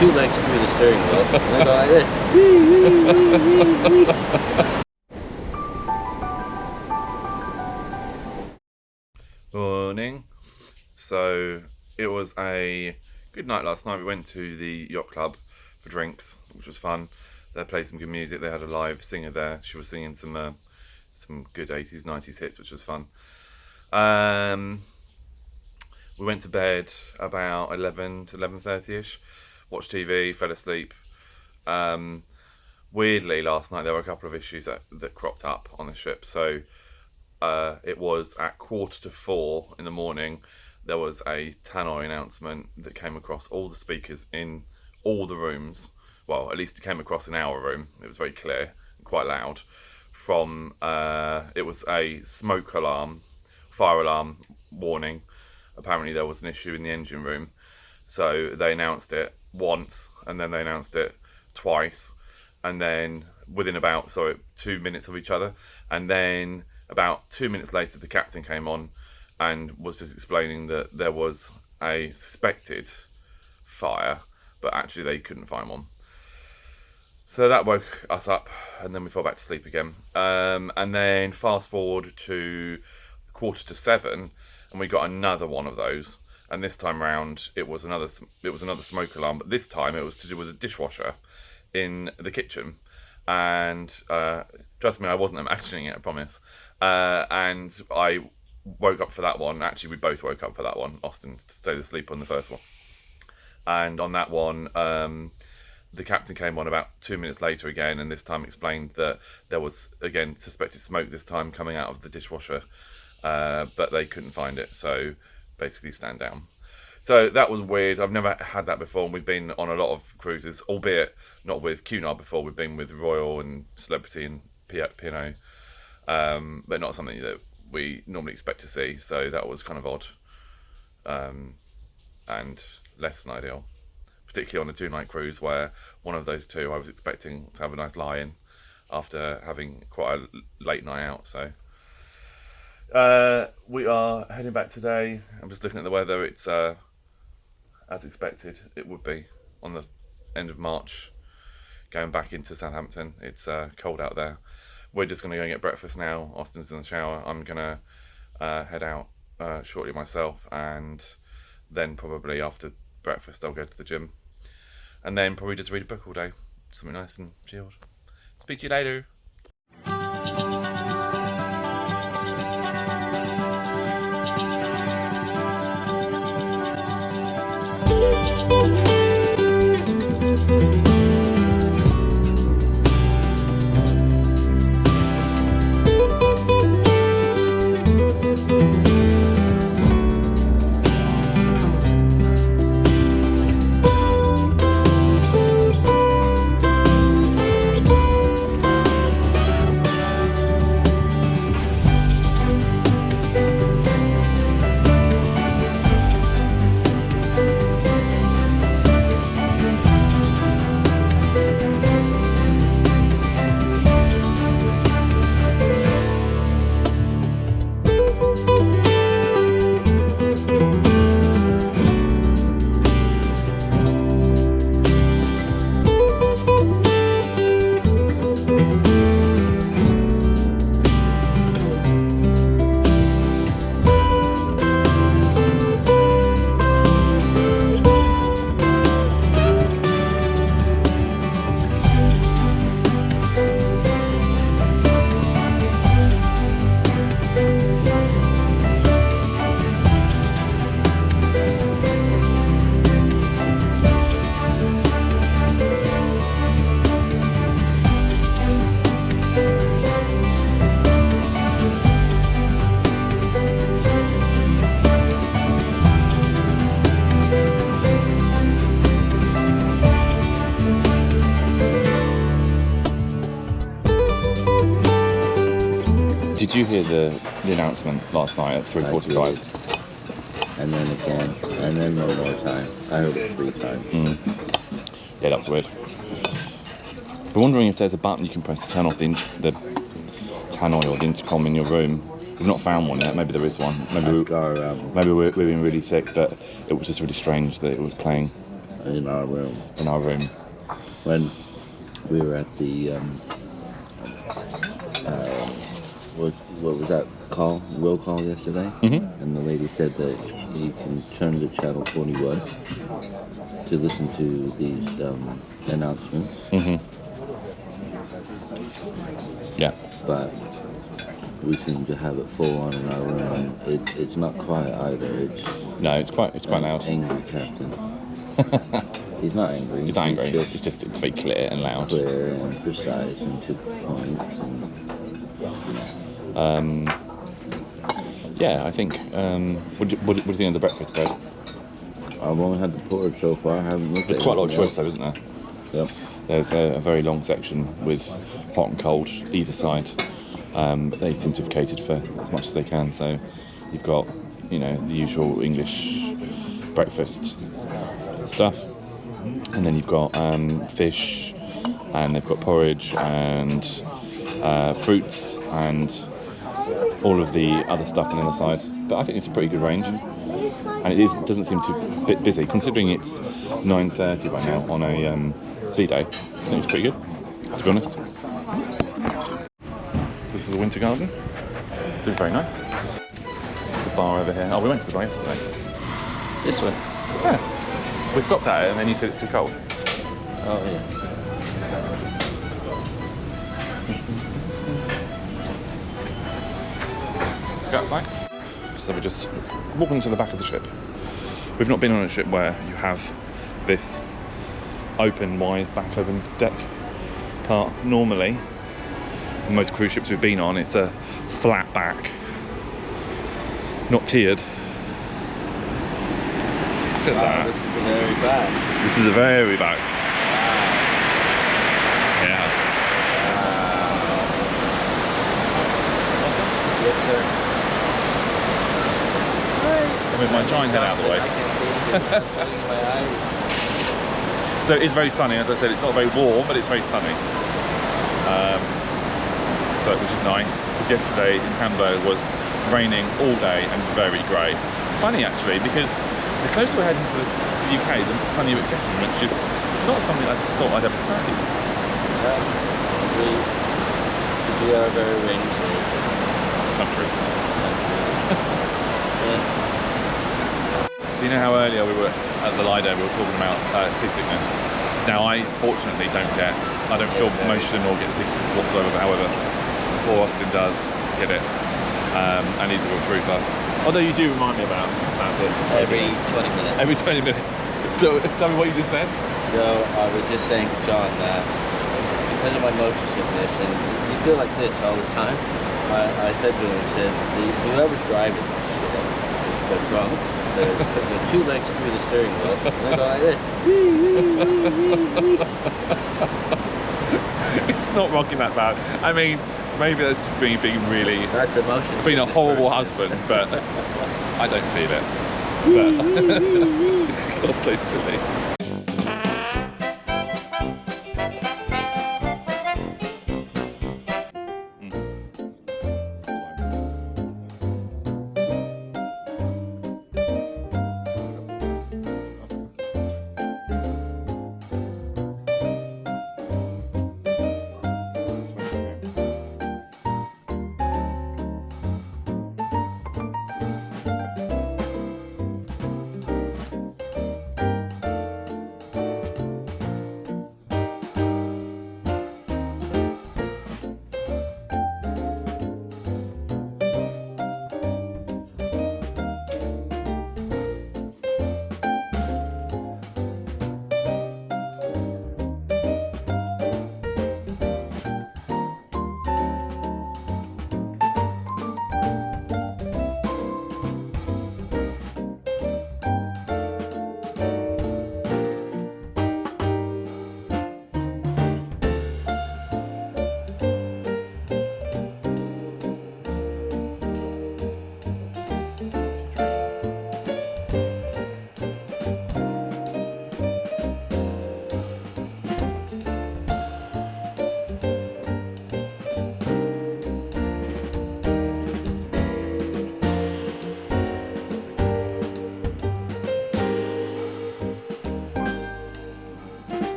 two legs through the steering wheel, and I go like this. Morning. So it was a good night last night. We went to the Yacht Club for drinks, which was fun. They played some good music. They had a live singer there. She was singing some good 80s, 90s hits, which was fun. We went to bed about 11 to 11:30ish. Watched TV, fell asleep. Weirdly, last night there were a couple of issues that cropped up on the ship. So it was at 3:45 in the morning. There was a tannoy announcement that came across all the speakers in all the rooms. Well, at least it came across in our room. It was very clear and quite loud. It was a smoke alarm, fire alarm warning. Apparently there was an issue in the engine room. So they announced it once, and then they announced it twice, and then within about 2 minutes of each other. And then about 2 minutes later, the captain came on and was just explaining that there was a suspected fire, but actually they couldn't find one. So that woke us up, and then we fell back to sleep again. And then fast forward to 6:45, and we got another one of those. And this time round, it was another smoke alarm, but this time it was to do with a dishwasher in the kitchen. And trust me, I wasn't imagining it, I promise. And I woke up for that one. Actually, we both woke up for that one. Austin stayed asleep on the first one. And on that one, the captain came on about 2 minutes later again, and this time explained that there was, again, suspected smoke this time coming out of the dishwasher, but they couldn't find it, so basically stand down. So that was weird. I've never had that before. We've been on a lot of cruises, albeit not with Cunard before. We've been with Royal and Celebrity and P&O, but not something that we normally expect to see, so that was kind of odd and less than ideal. Particularly on a 2-night cruise where one of those two I was expecting to have a nice lie-in after having quite a late night out. So we are heading back today. I'm just looking at the weather. It's as expected it would be on the end of March going back into Southampton. It's cold out there. We're just going to go and get breakfast now. Austin's in the shower. I'm going to head out shortly myself, and then probably after breakfast I'll go to the gym, and then probably just read a book all day, something nice and chilled. Speak to you later. Did you hear the announcement last night at 3:45? And then again, and then one more time. I heard it 3 times. Yeah, that was weird. I'm wondering if there's a button you can press to turn off the tannoy or the intercom in your room. We've not found one yet. Maybe there is one. Maybe we're being really thick, but it was just really strange that it was playing in our room. In our room. When we were at the what was that call? Will call yesterday, and the lady said that you can turn to channel 41 to listen to these announcements. Yeah. But we seem to have it full on in our room. It's not quiet either. It's quite loud. Angry captain. He's not angry. He's not angry. It's very clear and loud. Clear and precise and to the point. Yeah, I think. What do you think of the breakfast bread? I've only had the porridge so far. I haven't looked at it. There's quite a lot of choice though, isn't there? Yep. There's a very long section with hot and cold either side. They seem to have catered for as much as they can. So you've got, the usual English breakfast stuff, and then you've got fish, and they've got porridge and fruits and all of the other stuff on the other side. But I think it's a pretty good range, and doesn't seem too bit busy considering it's 9:30 right now on a sea day. I think it's pretty good, to be honest. This is the Winter Garden. It's very nice. There's a bar over here. Oh, we went to the bar yesterday. This one? Yeah. We stopped at it and then you said it's too cold. Oh, yeah. Go outside. So we're just walking to the back of the ship. We've not been on a ship where you have this wide back open deck part. Normally, most cruise ships we've been on, it's a flat back, not tiered. Look at that. This is the very back. This is the very back. Wow. Yeah. Wow. Yes, sir. I'm with my giant head out of the way. So it's very sunny, as I said. It's not very warm, but it's very sunny. Which is nice, because yesterday in Hamburg was raining all day and very grey. It's funny actually, because the closer we're heading to the UK, the sunnier it's getting, which is not something I thought I'd ever say. We are very rainy Country. Yeah. So you know how earlier we were at the Lido, we were talking about seasickness. Now I fortunately I don't feel motion or get seasickness whatsoever, but however, poor Austin does get it, and he's a real trooper. Although you do remind me about it. Every 20 minutes. Every 20 minutes. So tell me what you just said. So I was just saying to John that because of my motion sickness, and you feel like this all the time, I said to him, whoever's driving this shit, they're drunk, they're two legs through the steering wheel, and they go like this. It's not rocking that bad. I mean, maybe that's just being really... That's emotion. Being a horrible husband, but I don't feel it. But God, so silly.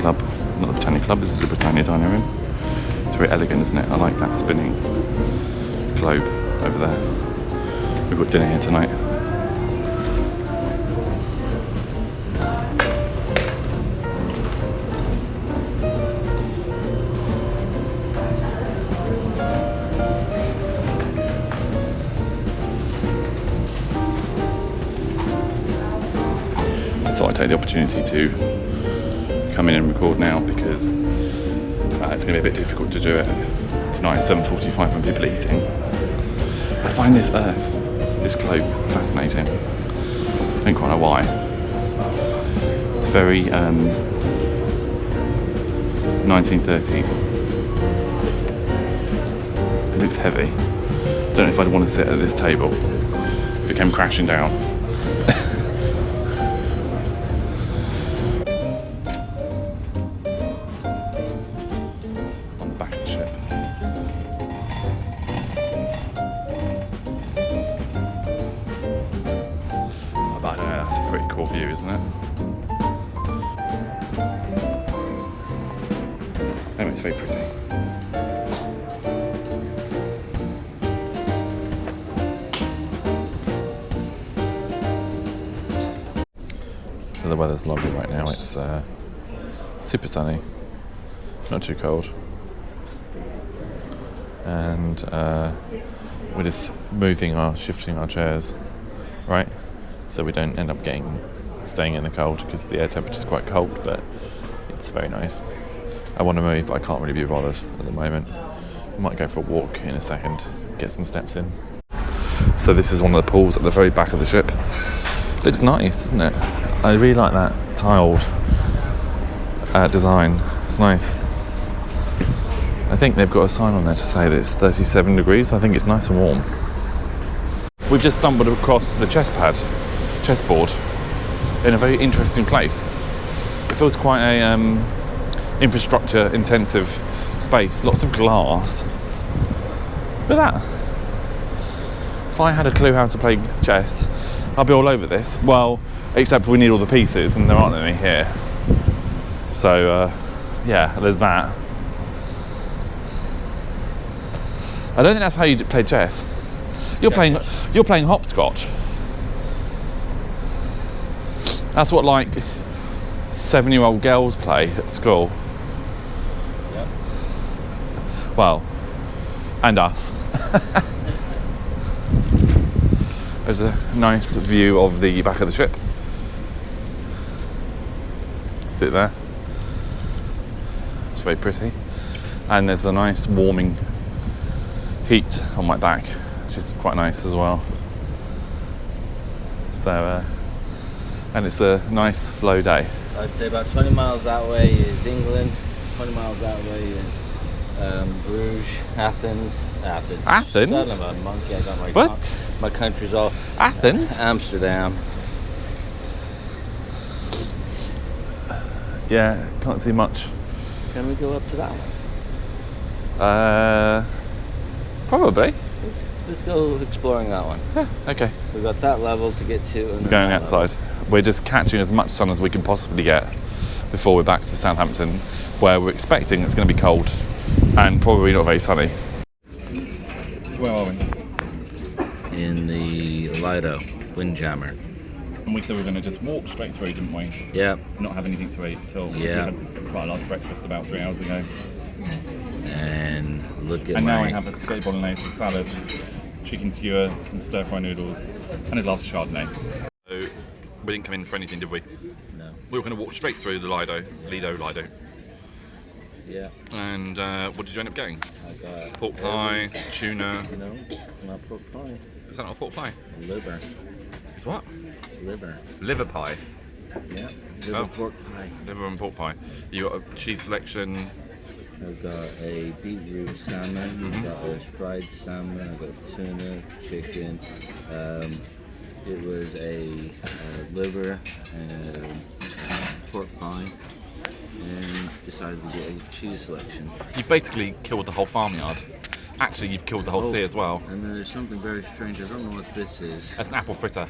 Club. Not the Britannia Club, this is the Britannia Dinner Room. It's very elegant, isn't it? I like that spinning globe over there. We've got dinner here tonight. I thought I'd take the opportunity to come in and record now because it's going to be a bit difficult to do it tonight at 7:45 when people are eating. I find this globe fascinating. I don't quite know why. It's very 1930s. It looks heavy. I don't know if I'd want to sit at this table if it came crashing down. I don't know, that's a pretty cool view, isn't it? Anyway, it's very pretty. So the weather's lovely right now. It's super sunny, not too cold. And we're just shifting our chairs, right? So we don't end up staying in the cold because the air temperature is quite cold, but it's very nice. I want to move, but I can't really be bothered at the moment. I might go for a walk in a second, get some steps in. So this is one of the pools at the very back of the ship. Looks nice, doesn't it? I really like that tiled design. It's nice. I think they've got a sign on there to say that it's 37 degrees. So I think it's nice and warm. We've just stumbled across the chessboard in a very interesting place. It feels quite a infrastructure intensive space, lots of glass. Look at that. If I had a clue how to play chess, I'd be all over this. Well, except we need all the pieces and there aren't any here. So yeah, there's that. I don't think that's how you play chess. You're playing hopscotch. That's what like 7-year-old girls play at school. Yep. Well, and us. There's a nice view of the back of the ship. Sit there. It's very pretty. And there's a nice warming heat on my back, which is quite nice as well. So, and it's a nice slow day. I'd say about 20 miles that way is England, 20 miles that way is Bruges, Athens. Athens? Son of a monkey, I got What? My country's all Athens? Amsterdam. Yeah, can't see much. Can we go up to that one? Probably. Let's go exploring that one. Yeah, okay. We've got that level to get to. And We're going outside. We're just catching as much sun as we can possibly get before we're back to Southampton, where we're expecting it's going to be cold and probably not very sunny. So where are we? In the Lido Windjammer. And we said we were going to just walk straight through, didn't we? Yeah. Not have anything to eat at all. Yeah. We had quite a large breakfast about 3 hours ago. And look at And now we have a spaghetti bolognese with salad, chicken skewer, some stir-fry noodles, and a glass of Chardonnay. So we didn't come in for anything, did we? No. We were going to walk straight through the Lido. Yeah. And what did you end up getting? I got Pork pie, tuna. No, not pork pie. Is that not a pork pie? Liver. It's what? Liver. Liver pie. Yeah. Liver pork pie. Liver and pork pie. You got a cheese selection. I've got a beetroot salmon. Mm-hmm. I've got a fried salmon. I've got tuna, chicken. It was a liver and pork pie. And decided to get a cheese selection. You've basically killed the whole farmyard. Actually, you've killed the whole sea as well. And there's something very strange. I don't know what this is. That's an apple fritter.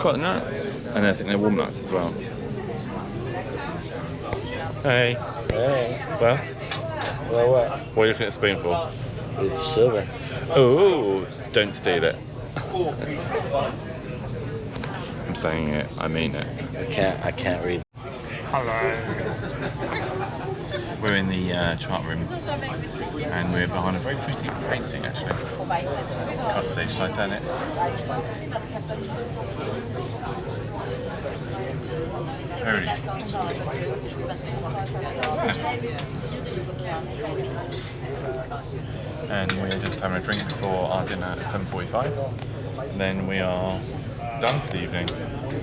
got the nuts, and I think they're walnuts as well. Hey. Hey. Well, What? what are you looking at a spoon for? It's silver. Oh, don't steal it. I'm saying it, I mean it. I can't read. Hello. We're in the chart room, and we're behind a very pretty painting actually. Can't see, shall I turn it? Holy. And we're just having a drink before our dinner at 7:45. And then we are done for the evening,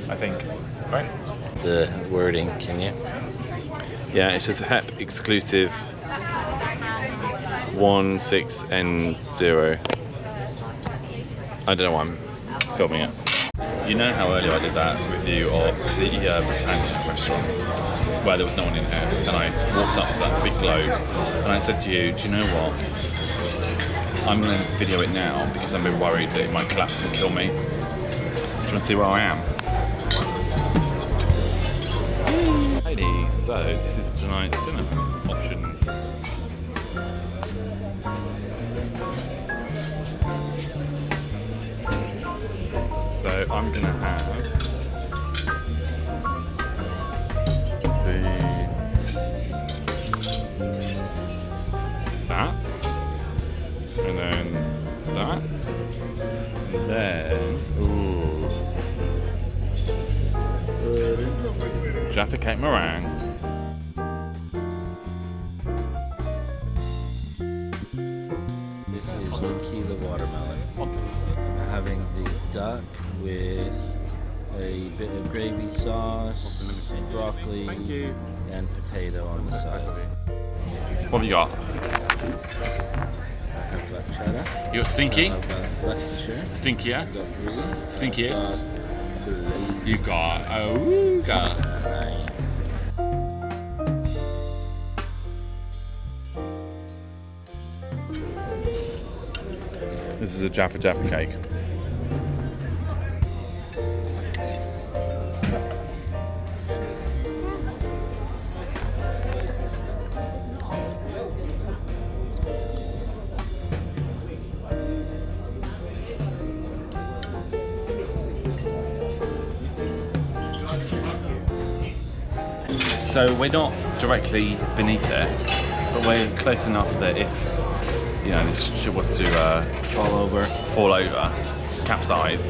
I think. Right? The wording, can you? Yeah, it's just a HEP exclusive 16N0. I don't know why I'm filming it. You know how earlier I did that review of the Britannia restaurant where there was no one in there, and I walked up to that big globe and I said to you, do you know what? I'm going to video it now because I'm a bit worried that it might collapse and kill me. Do you want to see where I am? Alrighty, so this is tonight's dinner options. So I'm gonna have that, and then that, and then Jaffa cake meringue. This is tequila watermelon. I'm having the duck with a bit of gravy sauce, broccoli, and potato on the side. What have you got? I have cheddar. You got stinky? I have Leicestershire. Stinkier? I've got brie. Stinkiest? You've got This is a Jaffa cake. So we're not directly beneath it, but we're close enough that if this ship was to fall over, capsize,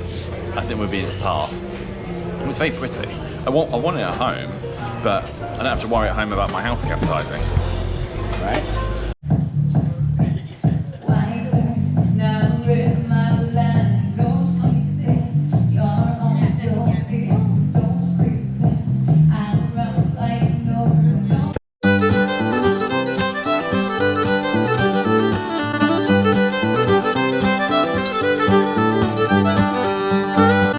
I think we'd be in its path. It's very pretty. I want it at home, but I don't have to worry at home about my house capsizing. Right?